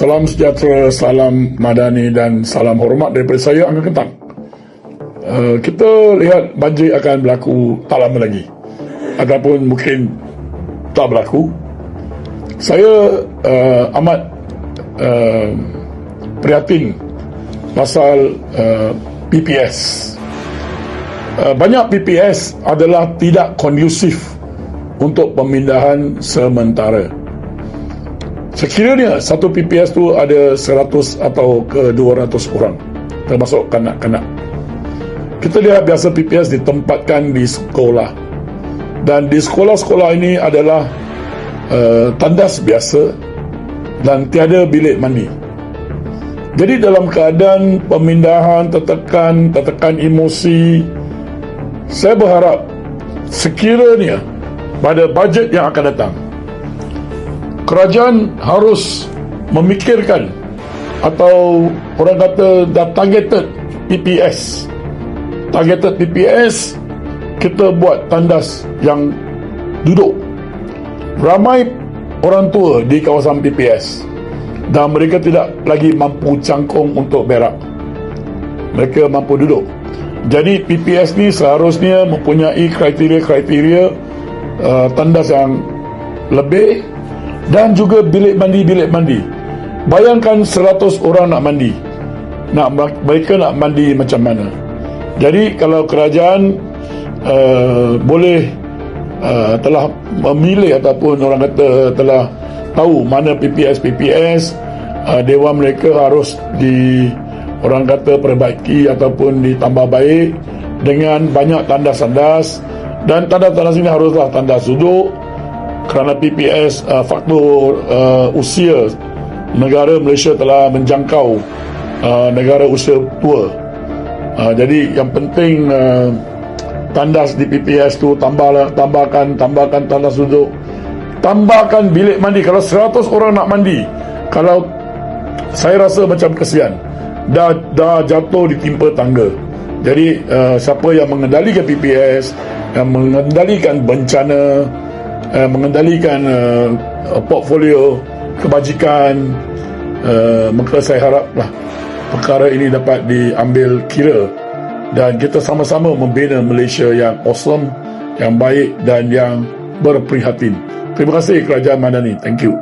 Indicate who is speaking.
Speaker 1: Salam sejahtera, salam madani dan salam hormat daripada saya, Angga Kentang. Kita lihat banjir akan berlaku tak lama lagi ataupun mungkin tak berlaku. Saya amat prihatin pasal PPS. Banyak PPS adalah tidak kondusif untuk pemindahan sementara. Sekiranya satu PPS tu ada 100 atau ke 200 orang, termasuk kanak-kanak. Kita lihat biasa PPS ditempatkan di sekolah. Dan di sekolah-sekolah ini adalah tandas biasa dan tiada bilik mandi. Jadi dalam keadaan pemindahan tertekan emosi, saya berharap sekiranya pada bajet yang akan datang, kerajaan harus memikirkan atau orang kata dah targeted PPS. Targeted PPS, kita buat tandas yang duduk. Ramai orang tua di kawasan PPS dan mereka tidak lagi mampu cangkung untuk berak. Mereka mampu duduk. Jadi PPS ni seharusnya mempunyai kriteria-kriteria tandas yang lebih dan juga bilik mandi. Bayangkan 100 orang nak mandi. Mereka nak mandi macam mana? Jadi kalau kerajaan boleh telah memilih ataupun orang kata telah tahu mana PPS, dewan mereka harus orang kata perbaiki ataupun ditambah baik dengan banyak tandas-tandas, dan tandas-tandas ini haruslah tandas duduk. Kerana PPS faktor usia, negara Malaysia telah menjangkau negara usia tua. Jadi yang penting tandas di PPS tu tambahkan tandas duduk, tambahkan bilik mandi. Kalau 100 orang nak mandi, kalau saya rasa macam kesian, dah jatuh ditimpa tangga. Jadi siapa yang mengendalikan PPS, yang mengendalikan bencana, mengendalikan portfolio kebajikan, maka saya haraplah perkara ini dapat diambil kira dan kita sama-sama membina Malaysia yang awesome, yang baik dan yang berprihatin. Terima kasih Kerajaan Madani. Thank you.